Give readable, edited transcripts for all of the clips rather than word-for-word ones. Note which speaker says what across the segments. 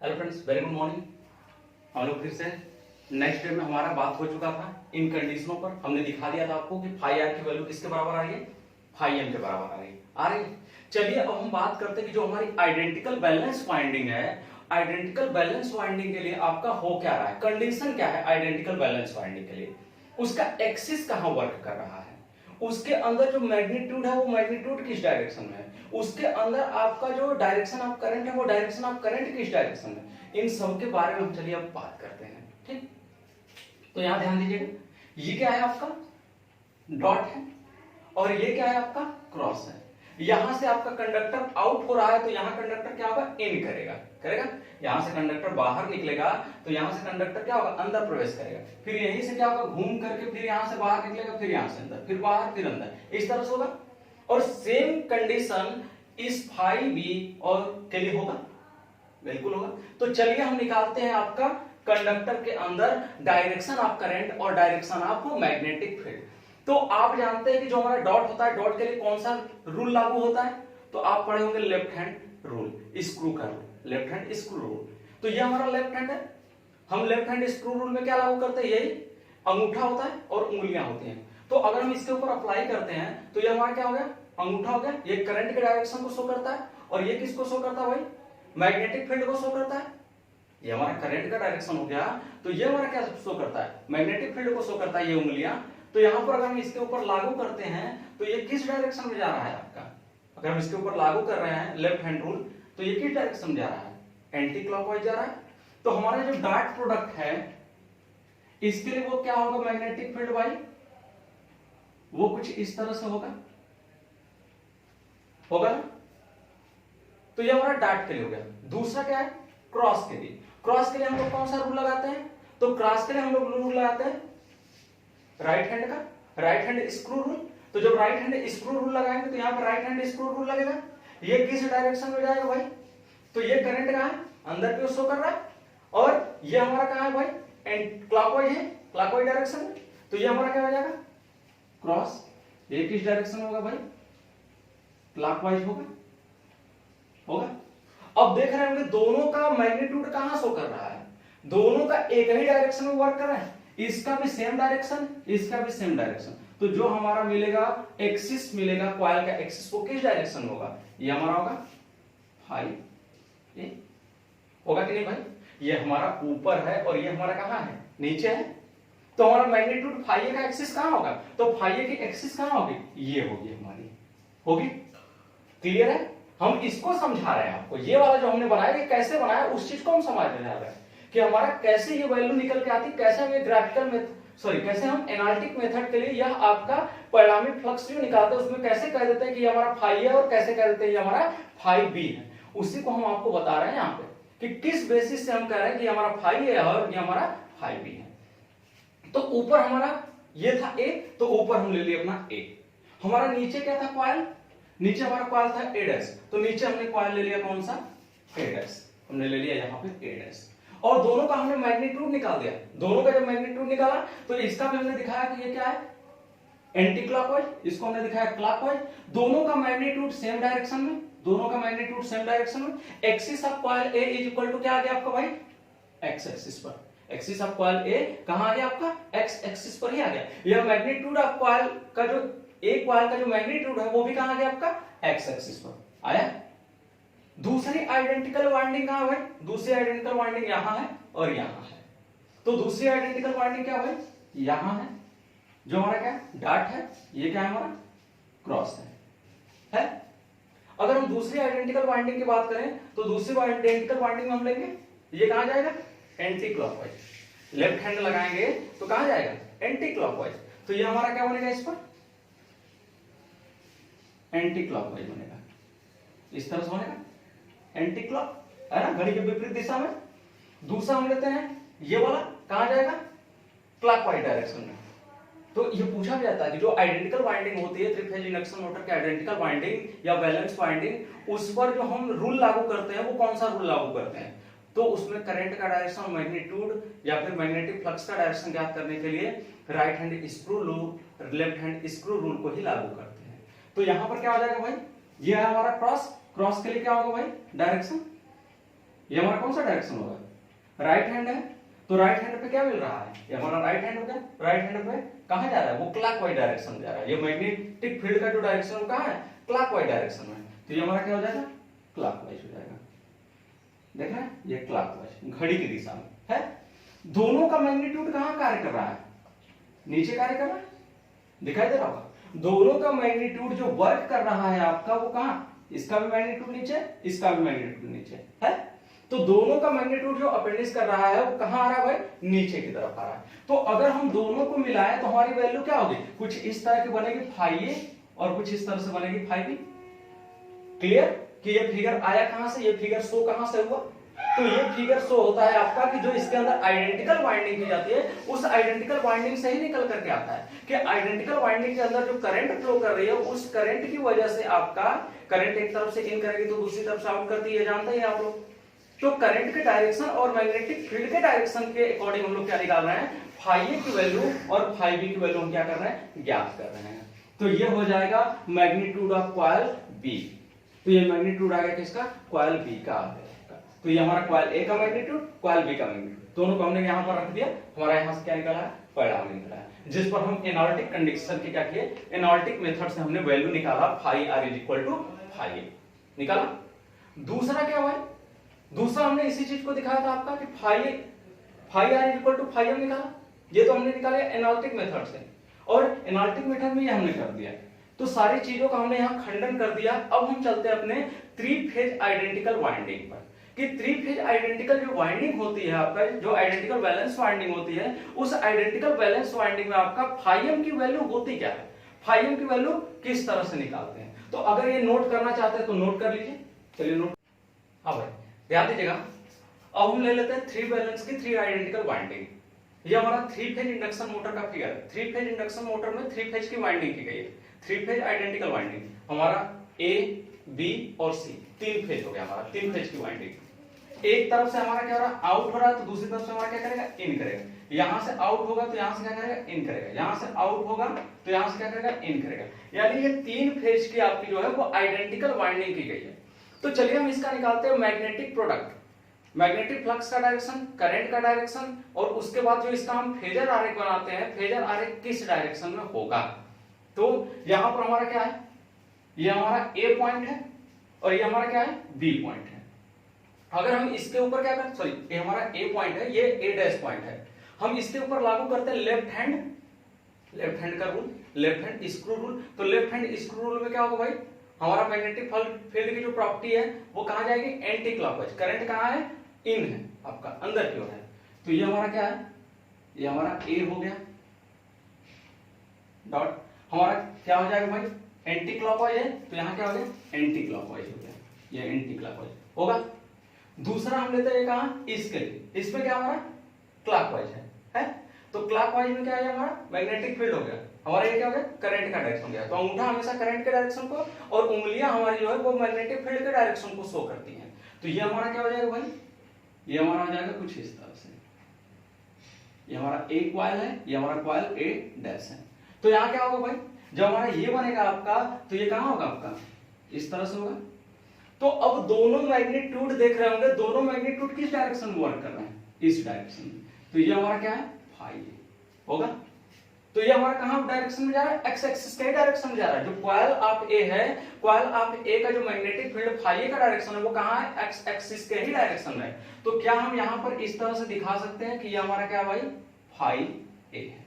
Speaker 1: Hello friends, very good morning. हम लोग फिर से नेक्स्ट डे में हमारा बात हो चुका था इन कंडीशनों पर। हमने दिखा दिया था आपको कि फाई आर की वैल्यू किसके बराबर आ रही है, फाई एम के बराबर आ रही है। चलिए अब हम बात करते हैं कि जो हमारी आइडेंटिकल बैलेंस वाइंडिंग है, आइडेंटिकल बैलेंस वाइंडिंग के लिए आपका हो क्या रहा है, कंडीशन क्या है आइडेंटिकल बैलेंस वाइंडिंग के लिए, उसका एक्सिस कहां वर्क कर रहा है, उसके अंदर जो मैग्नीट्यूड है वो मैग्नीट्यूड किस डायरेक्शन में है, उसके अंदर आपका जो डायरेक्शन ऑफ करंट है वो डायरेक्शन ऑफ करंट किस डायरेक्शन में, इन सब के बारे में हम चलिए अब बात करते हैं। ठीक, तो यहां ध्यान दीजिएगा, ये क्या है आपका डॉट है और ये क्या है आपका क्रॉस है। यहां से आपका कंडक्टर आउट हो रहा है तो यहां कंडक्टर क्या होगा, इन करेगा। यहां से कंडक्टर बाहर निकलेगा तो यहां से कंडक्टर क्या होगा, अंदर प्रवेश करेगा। फिर यहीं से क्या होगा, घूम करके फिर यहां से बाहर निकलेगा, फिर यहां से अंदर, फिर बाहर, फिर अंदर, इस तरह से होगा। और सेम कंडीशन इस फाई बी और के लिए होगा, बिल्कुल होगा। तो चलिए हम निकालते हैं आपका कंडक्टर के अंदर डायरेक्शन ऑफ करंट और डायरेक्शन ऑफ मैग्नेटिक फील्ड। तो आप जानते हैं कि जो हमारा डॉट होता है, डॉट के लिए कौन सा रूल लागू होता है, तो आप पढ़े होंगे लेफ्ट हैंड रूल, स्क्रू का rule, left hand screw rule. तो ये हमारा लेफ्ट हैंड है, हम लेफ्ट हैंड स्क्रू रूल में क्या लागू करते हैं, यही अंगूठा होता है और उंगलियां होती हैं। तो अगर हम इसके ऊपर अप्लाई करते हैं तो ये हमारा क्या हो गया, अंगूठा हो गया, ये करंट के डायरेक्शन को शो करता है और ये किसको शो करता है भाई, मैग्नेटिक फील्ड को शो करता है। ये हमारा करंट का डायरेक्शन हो गया, तो ये हमारा क्या शो करता है, मैग्नेटिक फील्ड को शो करता है, ये उंगलियां। तो यहां पर अगर हम इसके ऊपर लागू करते हैं तो ये किस डायरेक्शन में जा रहा है आपका, अगर हम इसके ऊपर लागू कर रहे हैं लेफ्ट हैंड रूल तो ये किस डायरेक्शन में जा रहा है, एंटी क्लॉकवाइज जा रहा है। तो हमारा जो डॉट प्रोडक्ट है इसके लिए वो क्या होगा, मैग्नेटिक फील्ड भाई वो कुछ इस तरह से होगा ना। तो ये हमारा डॉट के लिए हो गया। दूसरा क्या है, क्रॉस के लिए। क्रॉस के लिए हम लोग कौन सा रूल लगाते हैं, तो क्रॉस के लिए हम लोग रूल लगाते हैं राइट हैंड का, राइट हैंड स्क्रू रूल। तो जब राइट हैंड स्क्रू रूल लगाएंगे तो यहां पर राइट हैंड स्क्रू रूल लगेगा। ये किस डायरेक्शन में जाएगा भाई, तो ये करंट कहां है, अंदर की ओर शो कर रहा है, और ये हमारा कहां है भाई, एंड क्लॉकवाइज है, क्लॉकवाइज डायरेक्शन में। तो ये हमारा क्या हो जाएगा, क्रॉस। ये किस डायरेक्शन में होगा भाई, क्लॉकवाइज होगा। अब देख रहे होंगे दोनों का मैग्नीट्यूड कहां शो कर रहा है, दोनों का एक ही डायरेक्शन में वर्क कर रहा है, इसका भी सेम डायरेक्शन, इसका भी सेम डायरेक्शन। तो जो हमारा मिलेगा एक्सिस मिलेगा, कॉइल का एक्सिस वो किस डायरेक्शन में होगा, ये हमारा होगा फाई ए, होगा कि नहीं भाई। ये हमारा ऊपर है और ये हमारा कहां है, नीचे है। तो हमारा मैग्नीट्यूड फाई ए का एक्सिस कहां होगा, तो फाई ए की एक्सिस कहां होगी, ये होगी हमारी, होगी। क्लियर है, हम इसको समझा रहे हैं आपको, ये वाला जो हमने बनाया ये कैसे बनाया उस चीज को हम समझने जा रहे हैं कि हमारा कैसे ये वैल्यू निकल के आती, कैसे हम ये ग्राफिकल कैसे हम एनालिटिक मेथड के लिए यह आपका परिणामी फ्लक्स जो निकालते हैं उसमें कैसे कह देते हैं कि ये हमारा फाई है और कैसे कह देते हैं ये हमारा फाई बी है। उसी को हम आपको बता रहे हैं यहाँ पे कि किस बेसिस से हम कह रहे हैं कि हमारा फाई है और ये हमारा फाई बी है। तो ऊपर हमारा ये था ए, तो ऊपर हम ले लिए अपना ए। हमारा नीचे क्या था कॉइल, नीचे हमारा कॉइल था ए डैश, तो नीचे हमने कॉइल ले लिया कौन सा, ए डैश, हमने ले लिया यहाँ पे ए डैश। और दोनों का हमने मैग्नीट्यूड निकाल दिया। दोनों का जब मैग्नीट्यूड निकाला तो इसका भी हमने दिखाया कि ये क्या है, एंटी क्लॉकवाइज, इसको हमने दिखाया क्लॉकवाइज। दोनों का मैग्नीट्यूड सेम डायरेक्शन में, दोनों का मैग्नीट्यूड सेम डायरेक्शन में। Axis of coil A is equal to क्या आ गया आपका भाई, एक्स एक्सिस पर। एक्सिस ऑफ कॉइल ए कहां आ गया आपका, एक्स एक्सिस पर ही आ गया। यह मैग्नीट्यूड ऑफ कॉइल का जो एक कॉइल का जो मैग्नीट्यूड है वो भी कहां आ गया आपका, एक्स एक्सिस पर आया। दूसरी आइडेंटिकल वाइंडिंग कहां है भाई, दूसरी आइडेंटिकल वाइंडिंग यहां है और यहां है। तो दूसरी आइडेंटिकल वाइंडिंग क्या भाई, यहां है, जो हमारा क्या डॉट है, ये क्या है हमारा क्रॉस है। अगर हम दूसरी आइडेंटिकल वाइंडिंग की बात करें तो दूसरी आइडेंटिकल वाइंडिंग में हम लेंगे, ये कहां जाएगा, एंटी क्लॉकवाइज। लेफ्ट हैंड लगाएंगे तो कहां जाएगा, एंटी क्लॉकवाइज। तो ये हमारा क्या बनेगा, इस पर एंटी क्लॉकवाइज बनेगा, इस तरह से बनेगा एंटी क्लॉक, है ना, घड़ी के विपरीत दिशा में। दूसरा हम लेते हैं ये वाला, कहां जाएगा, क्लॉकवाइज डायरेक्शन में। तो ये पूछा भी जाता है कि जो आइडेंटिकल वाइंडिंग होती है थ्री फेज इंडक्शन मोटर की आइडेंटिकल वाइंडिंग या बैलेंस वाइंडिंग, उस पर जो हम रूल लागू करते हैं वो कौन सा रूल लागू करते हैं, तो उसमें करंट का डायरेक्शन, मैग्नीट्यूड या फिर मैग्नेटिक फ्लक्स का डायरेक्शन ज्ञात करने के लिए right hand screw rule, left hand screw rule को ही लागू करते हैं। तो यहां पर क्या हो जाएगा भाई, ये है हमारा क्रॉस, क्रॉस के लिए क्या होगा भाई, डायरेक्शन ये हमारा कौन सा डायरेक्शन होगा, राइट हैंड है, तो राइट हैंड पे क्या मिल रहा है, ये हमारा राइट हैंड हो गया, राइट हैंड पे कहां जा रहा है, वो क्लॉकवाइज डायरेक्शन में जा रहा है, ये मैग्नेटिक फील्ड का जो डायरेक्शन है वो कहां है, क्लॉकवाइज डायरेक्शन में, तो ये हमारा क्या हो जाएगा, क्लॉकवाइज हो जाएगा, देख रहे हैं, ये क्लॉकवाइज घड़ी की दिशा में है। दोनों का मैग्नीट्यूड कहां कार्य कर रहा है, नीचे कार्य कर रहा है, दिखाई दे रहा होगा, दोनों का मैग्नीट्यूड जो वर्क कर रहा है आपका वो कहां, इसका भी मैग्नीट्यूड नीचे, इसका भी मैग्नीट्यूड नीचे है, तो दोनों का मैग्नीट्यूड जो अपेंडिक्स कर रहा है वो कहां आ रहा है भाई, नीचे की तरफ आ रहा है। तो अगर हम दोनों को मिलाएं तो हमारी वैल्यू क्या होगी, कुछ इस तरह की बनेगी फाई ए और कुछ इस तरह से बनेगी फाई बी। क्लियर कि ये फिगर आया कहां से, ये फिगर शो कहां से हुआ, तो ये फिगर शो होता है आपका कि जो इसके अंदर आइडेंटिकल वाइंडिंग की जाती है उस आइडेंटिकल वाइंडिंग से ही निकल करके आता है कि आइडेंटिकल वाइंडिंग के अंदर जो करंट फ्लो कर रही है उस करंट की वजह से आपका करंट एक तरफ से इन करेगी तो दूसरी तरफ से आउट करती है, जानते हैं आप लोग। तो करंट के डायरेक्शन और मैग्नेटिक फील्ड के डायरेक्शन के अकॉर्डिंग हम लोग क्या निकाल रहे हैं, फाई ए की वैल्यू और फाई बी की वैल्यू हम क्या कर रहे हैं, ज्ञात कर रहे हैं। तो ये हो जाएगा मैग्नीट्यूड ऑफ कॉइल बी, तो ये मैग्नीट्यूड आ गया किसका, कॉइल बी का आ गया, तो ये हमारा कॉइल ए का मैग्नीट्यूड, कॉइल बी का मैग्नीट्यूड, दोनों को हमने यहां पर रख दिया, हमारा यहां से क्या निकला है, परिणाम निकला है, जिस पर हम एनालिटिक कंडीशन की क्या किए, एनालिटिक मेथड से हमने वैल्यू निकाला, phi R is equal to phi A निकाला। दूसरा क्या हुआ, दूसरा हमने इसी चीज को दिखाया था आपका कि phi R is equal to phi M निकाला, ये तो हमने निकाला एनालिटिक मेथड से, और एनालिटिक मेथड में ये हमने कर दिया, तो सारी चीजों का हमने यहां खंडन कर दिया। अब हम चलते हैं अपने थ्री फेज आइडेंटिकल वाइंडिंग पर, कि थ्री फेज आइडेंटिकल जो वाइंडिंग होती है आपका, जो आइडेंटिकल बैलेंस वाइंडिंग होती है, उस आइडेंटिकल बैलेंस वाइंडिंग में आपका फाई एम की वैल्यू होती क्या है, फाई एम की वैल्यू किस तरह से निकालते हैं, तो अगर ये नोट करना चाहते हैं तो नोट कर लीजिए, चलिए नोट। हाँ भाई ध्यान दीजिएगा, अब हम ले लेते हैं थ्री बैलेंस की थ्री आइडेंटिकल वाइंडिंग। ये हमारा थ्री फेज इंडक्शन मोटर का फिगर है, थ्री फेज इंडक्शन मोटर में थ्री फेज की वाइंडिंग की गई है, थ्री फेज आइडेंटिकल वाइंडिंग, हमारा ए बी और सी तीन फेज हो गया, हमारा तीन फेज की वाइंडिंग। एक तरफ से हमारा क्या हो रहा है, आउट हो रहा है, तो दूसरी तरफ से हमारा क्या करेगा, इन करेगा, यहां से आउट होगा तो यहां से क्या करेगा, इन करेगा, यहां से आउट होगा तो यहां से क्या करेगा, इन करेगा, यानी ये तीन फेज की आपकी जो है वो आइडेंटिकल वाइंडिंग की गई है। तो चलिए हम इसका निकालते हैं मैग्नेटिक प्रोडक्ट, मैग्नेटिक फ्लक्स का डायरेक्शन, करंट का डायरेक्शन, और उसके बाद जो इसका हम फेजर आरेख बनाते हैं, फेजर आरेख किस डायरेक्शन में होगा। तो यहां पर हमारा क्या है, ये हमारा ए पॉइंट है और ये हमारा क्या है, बी पॉइंट है। अगर हम इसके ऊपर क्या करते, सॉरी ये हमारा ए पॉइंट है, ये ए डैश पॉइंट है, हम इसके ऊपर लागू करते हैं लेफ्ट हैंड का rule, left hand screw rule. तो लेफ्ट हैंड स्क्रू रूल में क्या होगा भाई, हमारा मैग्नेटिक फील्ड की जो प्रॉपर्टी है वो कहां जाएगी, एंटी क्लॉकवाइज, करंट कहां है, इन है आपका, अंदर की ओर है, तो ये हमारा क्या है, ये हमारा ए हो गया डॉट, हमारा क्या हो जाएगा भाई, एंटी क्लॉकवाइज है, तो यहां क्या हो गया, एंटी क्लॉकवाइज हो गया, ये एंटी क्लॉकवाइज होगा। दूसरा हम लेते हैं कहां, इसके लिए, इसमें क्या हमारा क्लॉकवाइज है, तो क्लॉकवाइज में क्या है, हमारा मैग्नेटिक फील्ड हो गया, हमारा ये क्या हो गया, करंट का डायरेक्शन हो गया, तो अंगूठा हमेशा करंट के डायरेक्शन को और उंगलियां हमारी जो है वो मैग्नेटिक फील्ड के डायरेक्शन को शो करती हैं। तो ये हमारा क्या हो जाएगा भाई, ये हमारा हो जाएगा कुछ इस तरह से, ये हमारा ए क्वाइल है, ये हमारा क्वाइल ए डैश है। तो यहाँ क्या होगा भाई, जब हमारा ये बनेगा आपका, तो ये कहां होगा आपका, इस तरह से होगा। तो अब दोनों मैग्नीट्यूड देख रहे होंगे, दोनों मैग्नीट्यूड किस डायरेक्शन में वर्क कर रहे हैं, इस डायरेक्शन में, तो ये हमारा क्या है, फाई होगा। तो ये हमारा कहां डायरेक्शन में जा रहा है, एक्स एक्सिस के डायरेक्शन में जा रहा है। जो कॉइल ऑफ ए है, कॉइल ऑफ ए का जो मैग्नेटिक फील्ड फाई ए का डायरेक्शन है वो कहां है, एक्स एक्सिस के ही डायरेक्शन में। तो क्या हम यहां पर इस तरह से दिखा सकते हैं कि ये हमारा क्या भाई, फाई ए है,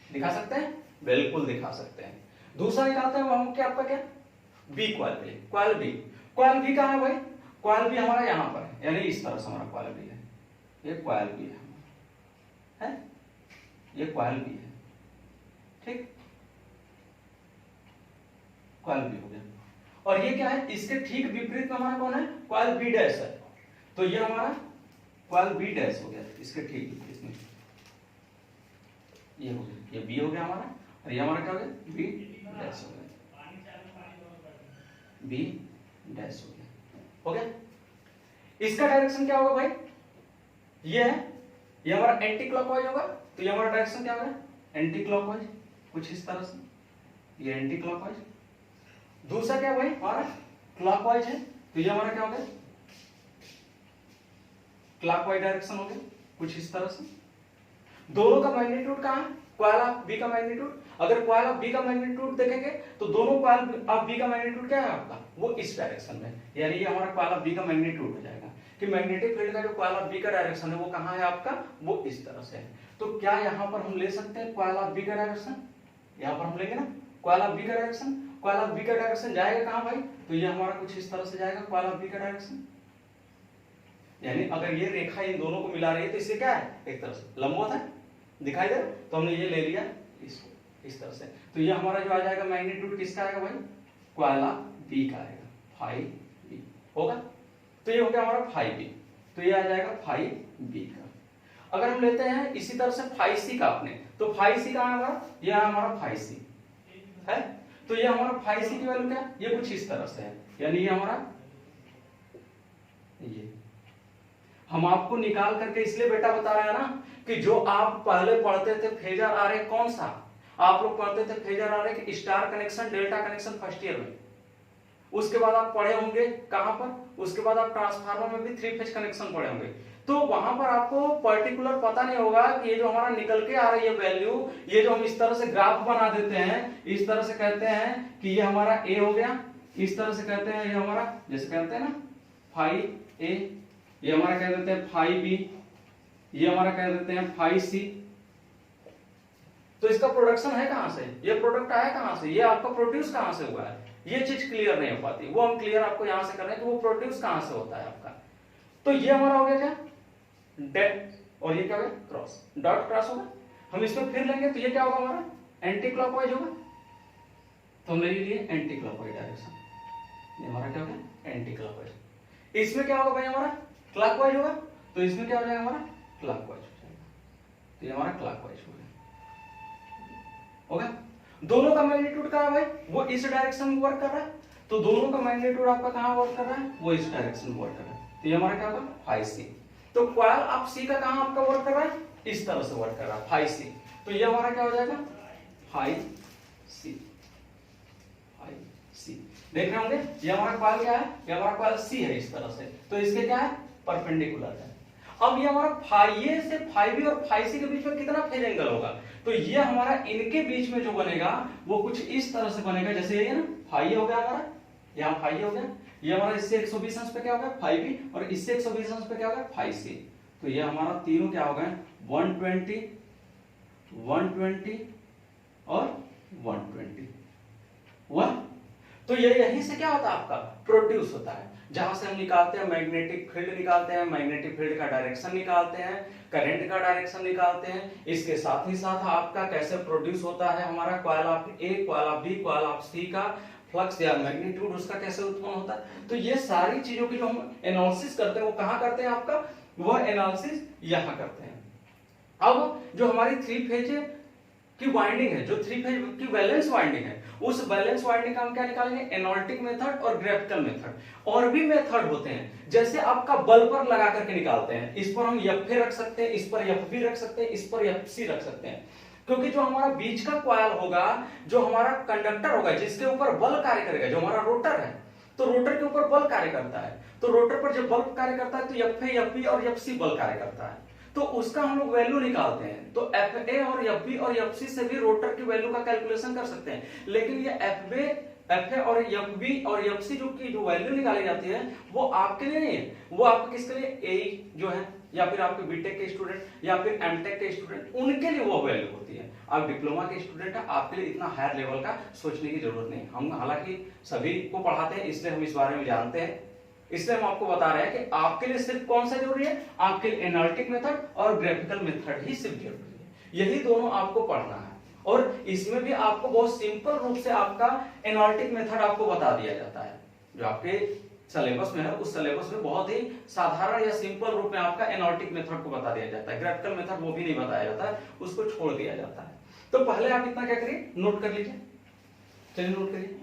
Speaker 1: दिखा सकते हैं, बिल्कुल दिखा सकते हैं। दूसरा निकालते हैं वो हम क्या, आपका क्या, B coil B, coil B, coil B कहां है भाई, क्वाइल बी हमारा यहां पर है, यानी इस तरह से हमारा क्वाइल बी है, ये क्वाइल बी है, ये क्वाइल बी है, ठीक, क्वाइल बी हो गया। और ये क्या है, इसके ठीक विपरीत में हमारा कौन है, क्वाइल बी डैश है, तो ये हमारा क्वाइल बी डैश हो गया, इसके ठीक विपरीत में ये हो गया, ये बी हो गया हमारा, और ये हमारा क्या हो गया, बी डैश हो गया, बी डैश हो गया। इसका डायरेक्शन क्या होगा भाई, ये है, ये हमारा एंटी क्लॉकवाइज होगा, तो ये हमारा डायरेक्शन क्या होगा, एंटी क्लॉकवाइज, कुछ इस तरह से, ये एंटी क्लॉकवाइज। दूसरा क्या भाई, हमारा क्लॉकवाइज है, तो ये हमारा क्या होगा, क्लॉकवाइज डायरेक्शन हो गया कुछ इस तरह से। दोनों का मैग्नीट्यूड कहाँ है, कॉइल ऑफ बी का मैग्नीट्यूड, अगर कॉइल ऑफ बी का मैग्नीट्यूड देखेंगे तो दोनों कॉइल ऑफ बी का मैग्नीट्यूड क्या है आपका, वो इस डायरेक्शन में, यानी ये हमारा कॉइल ऑफ बी का मैग्नीट्यूड हो जाएगा कि मैग्नेटिक फील्ड का जो कॉइल ऑफ बी का डायरेक्शन है वो कहाँ है आपका, वो इस तरह से है। तो क्या यहाँ पर हम ले सकते हैं कॉइल ऑफ बी का डायरेक्शन, यहाँ पर हम लेंगे ना कॉइल ऑफ बी का डायरेक्शन, कॉइल ऑफ बी का डायरेक्शन जाएगा कहाँ भाई, तो ये हमारा कुछ इस तरह से जाएगा कॉइल ऑफ बी का डायरेक्शन। यानी अगर ये रेखा इन दोनों को मिला रही है तो इससे क्या है, एक तरह से लंबवत है, दिखाई दे रहा है, तो हमने ये ले लिया इसको इस तरह से। तो ये हमारा जो आ जाएगा मैग्नीट्यूड किसका आएगा भाई, कॉइल ऑफ बी का आएगा, फाई बी होगा। तो ये हो गया हमारा फाई बी, तो ये आ जाएगा फाई बी का। अगर हम लेते हैं इसी तरह से फाई सी का अपने, तो फाई सी का हमारा, ये हमारा फाई सी है, तो ये हमारा फाई सी की वैल्यू क्या है, ये कुछ इस तरह से है, यानी ये हमारा, ये हम आपको निकाल करके इसलिए बेटा बता रहे हैं ना कि जो आप पहले पढ़ते थे फेजर आरेख, कौन सा आप लोग पढ़ते थे फेजर आरेख, star connection delta connection first year में, उसके बाद आप पढ़े होंगे कहां पर, उसके बाद आप ट्रांसफार्मर में भी 3 फेज कनेक्शन पढ़े होंगे, तो वहां पर आपको पर्टिकुलर पता नहीं होगा कि ये जो हमारा निकल के आ रही है वैल्यू, ये जो हम इस तरह से ग्राफ बना देते हैं, इस तरह से कहते हैं कि ये हमारा ए हो गया, इस तरह से कहते हैं ये हमारा, जैसे कहते हैं ना फाई ए, ये हमारा कह देते हैं फाई बी, ये हमारा कह देते हैं फाई सी। तो इसका प्रोडक्शन है कहां से, ये प्रोडक्ट आया कहां से, ये आपका प्रोड्यूस कहां से हुआ है, ये चीज क्लियर नहीं हो पाती, वो हम क्लियर आपको यहां से कर रहे हैं कि वो प्रोड्यूस कहां से होता है आपका। तो ये हमारा हो गया क्या डेट, और ये क्या हो गया क्रॉस, डॉट क्रॉस होगा। हम इसमें फिर लेंगे तो ये क्या होगा हमारा एंटी क्लॉकवाइज होगा, तो हम ले लिए एंटी क्लॉकवाइज डायरेक्शन, ये हमारा क्या होगा एंटी क्लॉकवाइज। इसमें क्या होगा भाई हमारा क्लॉकवाइज होगा, तो इसमें क्या हो जाएगा हमारा क्लॉकवाइज हो जाएगा, तो ये हमारा क्लॉकवाइज हो गया। दोनों का मैग्नीट्यूड क्या है भाई, वो इस डायरेक्शन में वर्क कर रहा है, तो दोनों का मैग्नीट्यूड आपका कहां वर्क कर रहा है, वो इस डायरेक्शन में वर्क कर रहा है, तो ये हमारा क्या होगा फाई सी। तो कॉइल ऑफ सी का कहां आपका वर्क कर रहा है, इस तरह से वर्क कर रहा है फाई सी, तो ये हमारा क्या हो जाएगा फाई सी, फाई सी। देख रहे होंगे ये हमारा कॉइल क्या है, ये हमारा कॉइल सी है इस तरह से, तो इसके क्या है परपेंडिकुलर है। अब ये हमारा फाई ए से फाई बी और फाई सी के बीच में कितना फेज एंगल होगा, तो ये हमारा इनके बीच में जो बनेगा वो कुछ इस तरह से बनेगा, जैसे ये ना फाई हो गया हमारा, यहाँ फाई हो गया, ये हमारा इससे 120 अंश पे क्या होगा फाई बी, और इससे 120 अंश पे क्या होगा फाई सी, तो ये हमारा तीनों क्या हो गए 120 120 और 120 हुआ। तो ये यहीं से क्या होता है आपका प्रोड्यूस होता है, जहां से हम निकालते हैं मैग्नेटिक फील्ड निकालते हैं, मैग्नेटिक फील्ड का डायरेक्शन निकालते हैं, करंट का डायरेक्शन निकालते हैं, इसके साथ ही साथ आपका कैसे प्रोड्यूस होता है हमारा coil of A, coil of B, coil of C का फ्लक्स या मैग्नीट्यूड उसका कैसे उत्पन्न होता है। तो ये सारी चीजों की जो हम एनालिसिस करते हैं वो कहां करते हैं आपका, वो एनालिसिस यहां करते हैं। अब जो हमारी 3 फेज की वाइंडिंग है, जो 3 फेज की बैलेंस वाइंडिंग है, उस बैलेंस वाइंडिंग का हम क्या निकालेंगे एनालिटिक मेथड और ग्राफिकल मेथड। और भी मेथड होते हैं, जैसे आपका बल पर लगा करके निकालते हैं, इस पर हम एफ रख सकते हैं, इस पर एफ बी रख सकते हैं, इस पर एफ सी रख सकते हैं, क्योंकि जो हमारा बीच का कॉइल होगा, जो हमारा कंडक्टर होगा जिसके ऊपर बल कार्य करेगा, जो हमारा रोटर है, तो रोटर के ऊपर बल कार्य करता है, तो रोटर पर जब बल कार्य करता है तो एफ ए, एफ बी और एफ सी बल कार्य करता है, तो उसका हम लोग वैल्यू निकालते हैं। तो एफ ए और एफ बी और एफ सी से भी रोटर की वैल्यू का कैलकुलेशन कर सकते हैं, लेकिन ये एफ ए और एफ बी और एफ सी जो वैल्यू निकाली जाती है वो आपके लिए नहीं है, वो आपके किसके लिए ए जो है, या फिर आपके बीटेक के स्टूडेंट या फिर एमटेक के स्टूडेंट, उनके लिए वो वैल्यू होती है। आप डिप्लोमा के स्टूडेंट है, आपके लिए इतना हायर लेवल का सोचने की जरूरत नहीं। हम हालांकि सभी को पढ़ाते हैं इसलिए हम इस बारे में जानते हैं, इसलिए हम आपको बता रहे हैं कि आपके लिए सिर्फ कौन सा जरूरी है, आपके लिए एनालिटिक मेथड और ग्राफिकल मेथड ही सिर्फ जरूरी है, यही दोनों आपको पढ़ना है। और इसमें भी आपको बहुत सिंपल रूप से आपका एनालिटिक मेथड आपको बता दिया जाता है, जो आपके सिलेबस में है उस सिलेबस में बहुत ही साधारण या सिंपल रूप में आपका एनालिटिक मेथड को बता दिया जाता है। ग्राफिकल मेथड वो भी नहीं बताया जाता है, उसको छोड़ दिया जाता है। तो पहले आप इतना क्या करिए नोट कर लीजिए, चलिए नोट करिए।